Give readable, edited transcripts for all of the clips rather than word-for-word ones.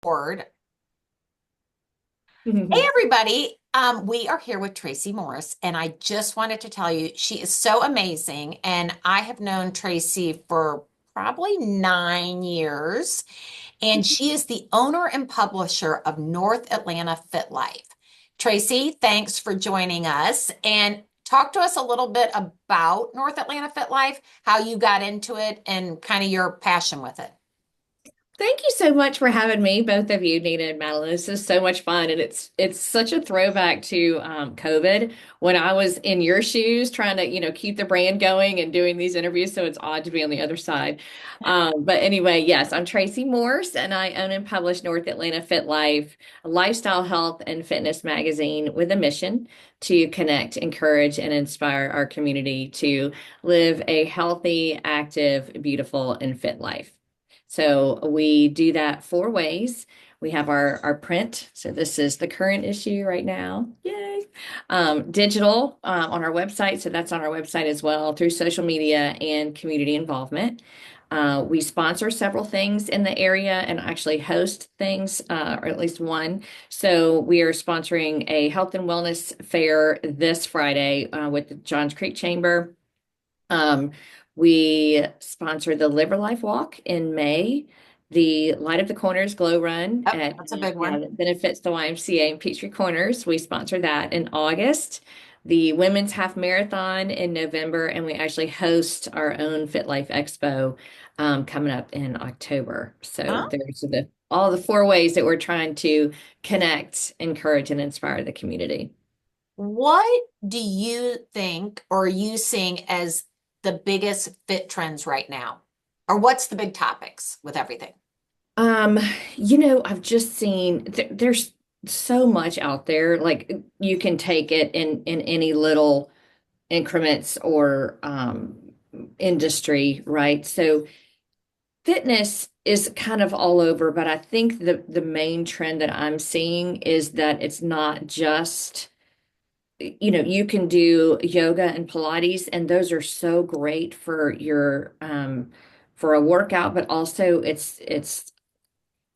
Board. Hey, Mhm. everybody. We are here with Tracie Morse, and I just wanted to tell you she is so amazing. And I have known Tracie for probably 9 years, and she is the owner and publisher of North Atlanta Fit Life. Tracie, thanks for joining us and talk to us a little bit about North Atlanta Fit Life, how you got into it, and kind of your passion with it. Thank you so much for having me, both of you, Nina and Madeline. This is so much fun, and it's such a throwback to COVID when I was in your shoes, trying to keep the brand going and doing these interviews. So it's odd to be on the other side. But anyway, yes, I'm Tracie Morse, and I own and publish North Atlanta Fit Life, a lifestyle, health, and fitness magazine with a mission to connect, encourage, and inspire our community to live a healthy, active, beautiful, and fit life. So we do that four ways. We have our print. So this is the current issue right now. Yay. Digital on our website. So that's on our website as well through social media and community involvement. We sponsor several things in the area and actually host things, or at least one. So we are sponsoring a health and wellness fair this Friday with the Johns Creek Chamber. Um, we sponsored the Liver Life Walk in May, the Light of the Corners Glow Run Yep, at that's a big one. that benefits the YMCA in Peachtree Corners. We sponsored that in August. The Women's Half Marathon in November, and we actually host our own Fit Life Expo coming up in October. So Huh? there's all the four ways that we're trying to connect, encourage, and inspire the community. What do you think or are you seeing as the biggest fit trends right now? Or what's the big topics with everything? Um, I've just seen there's so much out there. Like you can take it in any little increments or industry, right? So fitness is kind of all over, but I think the main trend that I'm seeing is that it's not just, you can do yoga and Pilates, and those are so great for your for a workout, but also it's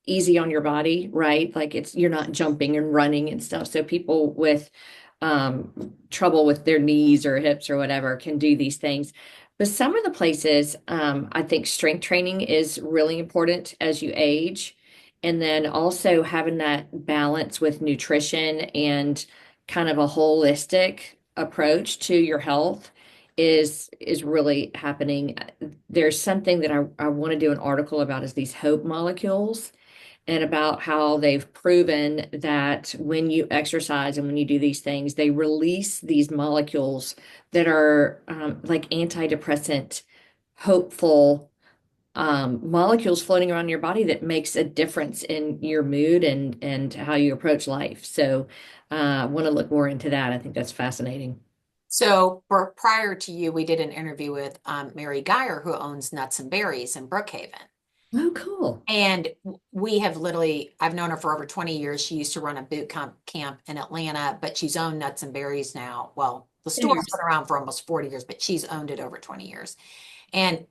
easy on your body, right? Like you're not jumping and running and stuff. So people with trouble with their knees or hips or whatever can do these things. But some of the places, I think strength training is really important as you age. And then also having that balance with nutrition and kind of a holistic approach to your health is really happening. There's something that I want to do an article about is these hope molecules and about how they've proven that when you exercise and when you do these things, they release these molecules that are like antidepressant, hopeful molecules floating around your body that makes a difference in your mood and how you approach life. So I want to look more into that. I think that's fascinating. So, for prior to you, we did an interview with Mary Geyer, who owns Nuts and Berries in Brookhaven. Oh, cool. And we have literally, I've known her for over 20 years. She used to run a boot camp in Atlanta, but she's owned Nuts and Berries now. Well, the store's been Cheers. around for almost 40 years, but she's owned it over 20 years. And,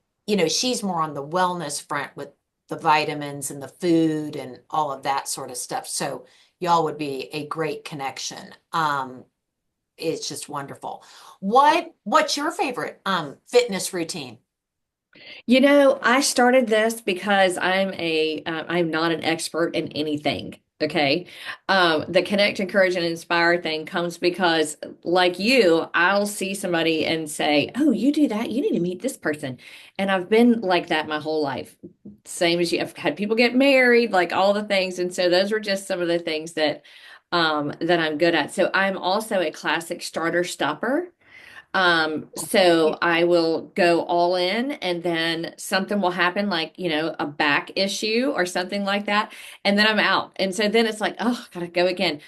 she's more on the wellness front with the vitamins and the food and all of that sort of stuff. So y'all would be a great connection. It's just wonderful. What's your favorite fitness routine? I started this because I'm not an expert in anything. Okay. The connect, encourage, and inspire thing comes because, like you, I'll see somebody and say, "Oh, you do that? You need to meet this person." And I've been like that my whole life. Same as you. I've had people get married, like all the things. And so those were just some of the things that I'm good at. So I'm also a classic starter stopper. So I will go all in and then something will happen like, a back issue or something like that. And then I'm out. And so then it's like, oh, gotta go again.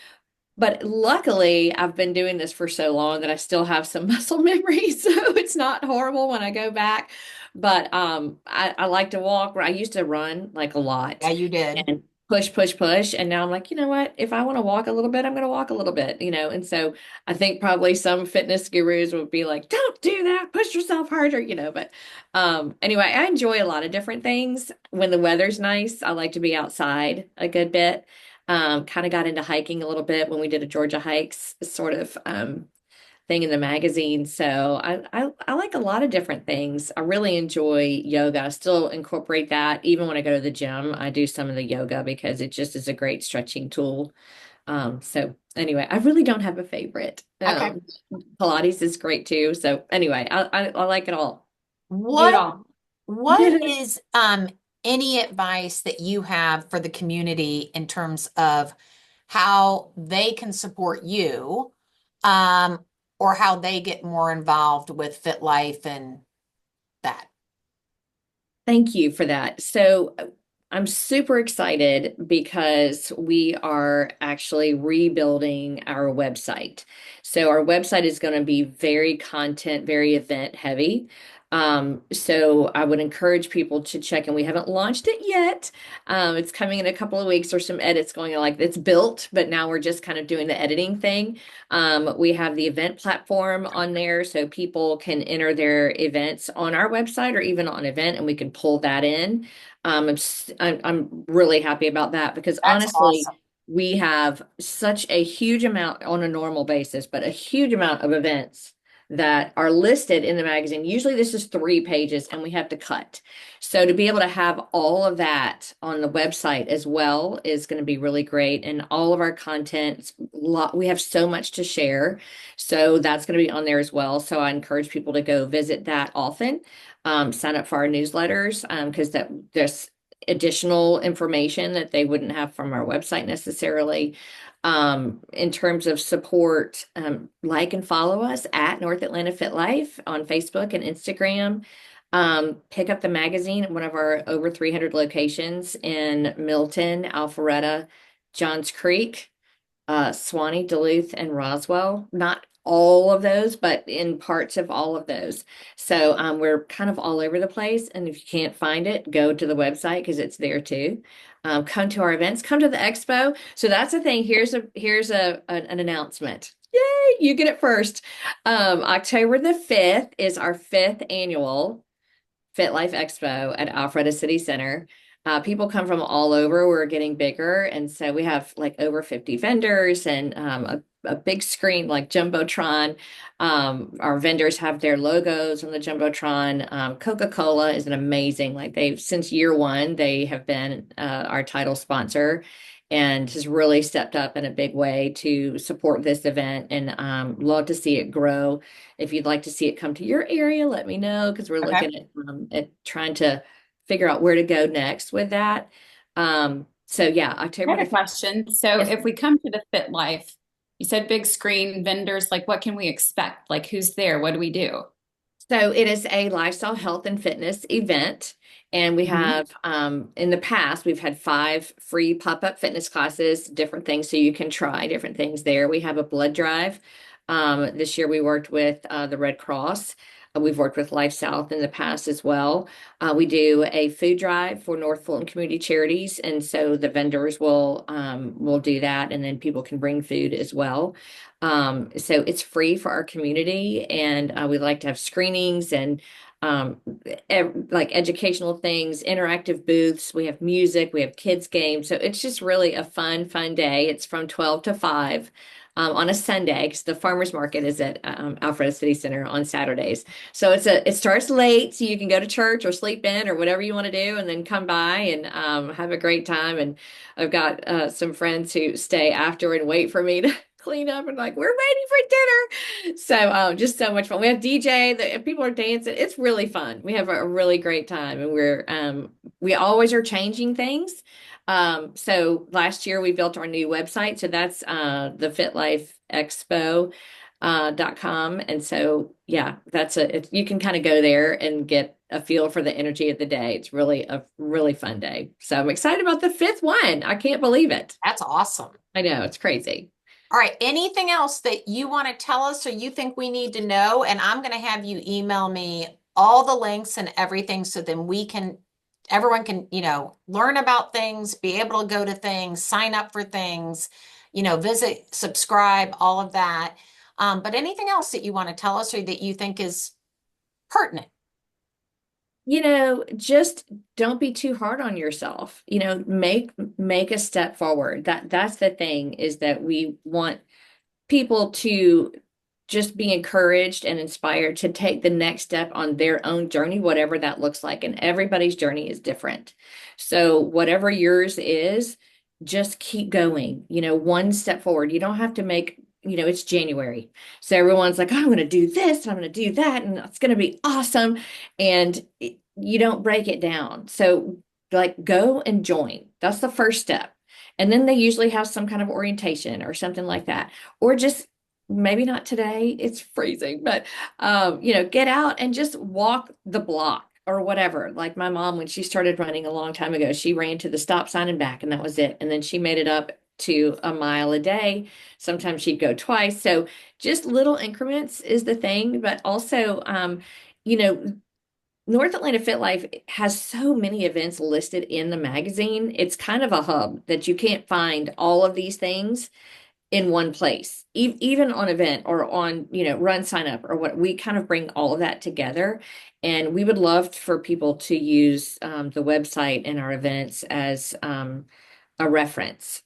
But luckily, I've been doing this for so long that I still have some muscle memory. So it's not horrible when I go back. But I like to walk. I used to run like a Yeah, lot. you did. push, push, push. And now I'm like, you know what? If I want to walk a little bit, I'm going to walk a little bit, And so I think probably some fitness gurus would be like, don't do that, push yourself harder. But anyway, I enjoy a lot of different things. When the weather's nice, I like to be outside a good bit. Kind of got into hiking a little bit when we did a Georgia hikes sort of thing in the magazine. So I like a lot of different things. I really enjoy yoga. I still incorporate that. Even when I go to the gym, I do some of the yoga because it just is a great stretching tool. So anyway, I really don't have a favorite. Okay. Pilates is great too. So anyway, I like it all. Do it What all. what is any advice that you have for the community in terms of how they can support you um or how they get more involved with Fit Life and that? Thank you for that. So I'm super excited because we are actually rebuilding our website. So our website is going to be very content, very event heavy. So I would encourage people to check, and we haven't launched it yet. It's coming in a couple of weeks. There's some edits going on, like it's built, but now we're just kind of doing the editing thing. We have the event platform on there so people can enter their events on our website or even on event, and we can pull that in. I'm really happy about that because That's honestly, awesome. we have such a huge amount on a normal basis, but a huge amount of events that are listed in the magazine. Usually this is 3 pages and we have to cut. So to be able to have all of that on the website as well is going to be really great. And all of our content, we have so much to share. So that's going to be on there as well. So I encourage people to go visit that often, sign up for our newsletters, because there's additional information that they wouldn't have from our website necessarily. In terms of support, like and follow us at North Atlanta Fit Life on Facebook and Instagram. Pick up the magazine at one of our over 300 locations in Milton, Alpharetta, Johns Creek, Swanee, Duluth, and Roswell. Not all of those, but in parts of all of those. So we're kind of all over the place. And if you can't find it, go to the website because it's there too. Come to our events, come to the expo. So that's the thing. An announcement. Yay, you get it first. October the 5th is our fifth annual FitLife EXPO at Alpharetta City Center. People come from all over. We're getting bigger. And so we have like over 50 vendors and a big screen like Jumbotron. Our vendors have their logos on the Jumbotron. Coca-Cola is an amazing, since year one, they have been our title sponsor and has really stepped up in a big way to support this event and love to see it grow. If you'd like to see it come to your area, let me know because we're Okay. looking at trying to figure out where to go next with that. So yeah, I October had the a 5th. question. So Yes. if we come to the Fit Life, you said big screen vendors, like what can we expect? Like who's there? What do we do? So it is a lifestyle health and fitness event. And we Mhm. have, in the past, we've had 5 free pop-up fitness classes, different things. So you can try different things there. We have a blood drive. This year we worked with the Red Cross. We've worked with Life South in the past as well. We do a food drive for North Fulton Community Charities. And so the vendors will do that. And then people can bring food as well. So it's free for our community, and we like to have screenings and like educational things, interactive booths. We have music, we have kids games. So it's just really a fun day. It's from 12 to 5 on a Sunday because the farmers market is at Alfred City Center on Saturdays. So it starts late, so you can go to church or sleep in or whatever you want to do, and then come by and have a great time. And I've got some friends who stay after and wait for me to clean up and like, we're waiting for dinner. So just so much fun. We have DJ, people are dancing. It's really fun. We have a really great time, and we always are changing things. So last year we built our new website. So that's the FitLifeExpo.com. And so yeah, you can kind of go there and get a feel for the energy of the day. It's really a really fun day. So I'm excited about the fifth one. I can't believe it. That's awesome. I know, it's crazy. All right. Anything else that you want to tell us or you think we need to know? And I'm going to have you email me all the links and everything so then we can everyone can, learn about things, be able to go to things, sign up for things, visit, subscribe, all of that. But anything else that you want to tell us or that you think is pertinent? Just don't be too hard on yourself. Make a step forward. That's the thing, is that we want people to just be encouraged and inspired to take the next step on their own journey, whatever that looks like. And everybody's journey is different. So whatever yours is, just keep going, one step forward. You don't have to make, it's January. So everyone's like, oh, I'm going to do this and I'm going to do that and it's going to be awesome. And you don't break it down. So like go and join. That's the first step. And then they usually have some kind of orientation or something like that. Or just maybe not today, it's freezing, but get out and just walk the block or whatever. Like my mom, when she started running a long time ago, she ran to the stop sign and back, and that was it. And then she made it up to a mile a day. Sometimes she'd go twice. So just little increments is the thing, but also, you know, North Atlanta Fit Life has so many events listed in the magazine. It's kind of a hub that you can't find all of these things in one place, even on event or on, run sign up or what. We kind of bring all of that together. And we would love for people to use the website and our events as a reference.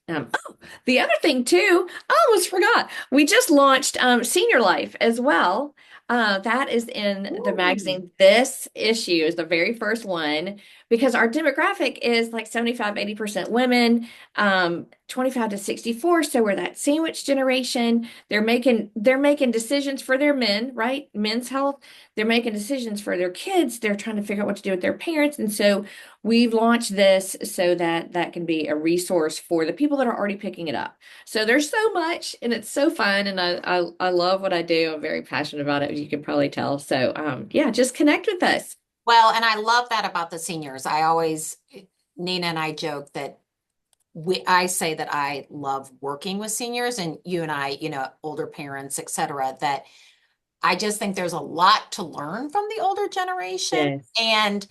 The other thing too, I almost forgot. We just launched Senior Life as well. That is in the Ooh. magazine. This issue is the very first one because our demographic is like 75-80% women, 25 to 64. So we're that sandwich generation. They're making decisions for their men, right? Men's health. They're making decisions for their kids. They're trying to figure out what to do with their parents. And so we've launched this so that that can be a resource for the people that are already picking it up. So there's so much, and it's so fun, and I love what I do. I'm very passionate about it, as you can probably tell. So yeah, just connect with us. Well, and I love that about the seniors. Nina and I joke that I say that I love working with seniors and you and I, older parents, et cetera, that I just think there's a lot to learn from the older generation. Yes. And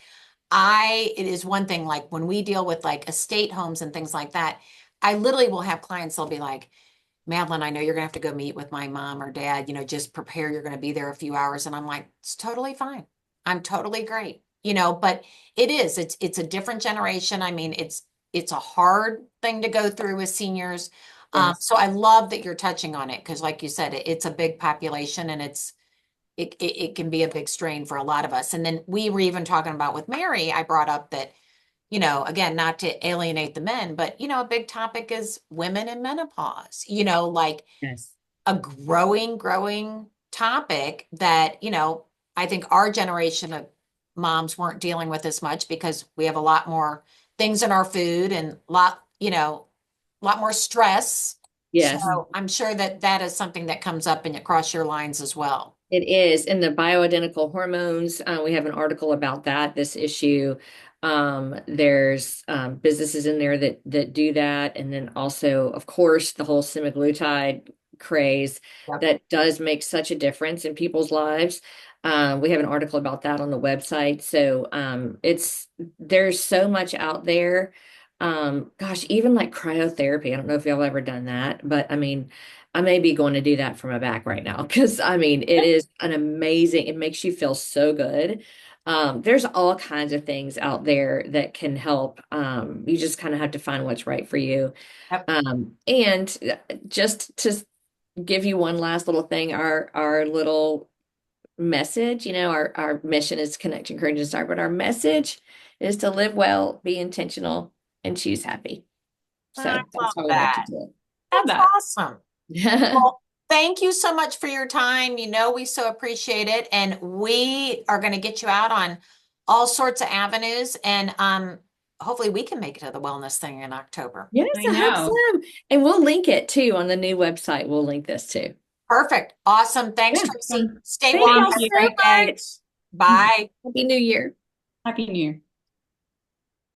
it is one thing, like when we deal with like estate homes and things like that, I literally will have clients, they'll be like, Madeline, I know you're gonna have to go meet with my mom or dad, just prepare, you're gonna be there a few hours. And I'm like, it's totally fine. I'm totally great, but it's a different generation. I mean, it's a hard thing to go through with seniors. Yes. So I love that you're touching on it because like you said, it's a big population and it can be a big strain for a lot of us. And then we were even talking about with Mary, I brought up that again, not to alienate the men, but, a big topic is women in menopause, like Yes. a growing topic that, I think our generation of moms weren't dealing with as much because we have a lot more things in our food and a lot more stress. So Yes. I'm sure that that is something that comes up and across your lines as well. It is. And the bioidentical hormones, we have an article about that, this issue. There's businesses in there that do that. And then also, of course, the whole semaglutide craze Yep. that does make such a difference in people's lives. We have an article about that on the website. So there's so much out there. Gosh, even like cryotherapy. I don't know if y'all ever done that, but I mean, I may be going to do that for my back right now because I mean, it is an amazing, it makes you feel so good. There's all kinds of things out there that can help. You just kind of have to find what's right for you. Yep. And just to give you one last little thing, our little message, our mission is connect, encourage, and inspire, but our message is to live well, be intentional, and choose happy. I So that's love how we like to that. do Love That's that. awesome. it. Well, thank you so much for your time. We so appreciate it. And we are going to get you out on all sorts of avenues. And hopefully we can make it to the wellness thing in October. Yes, I I hope so. know. And we'll link it too on the new website. We'll link this too. Perfect. Awesome. Thanks, Yeah. Tracy. Stay Thank well. Thank y'all Have you. a so great day. much. Bye. Happy New Year. Happy New Year.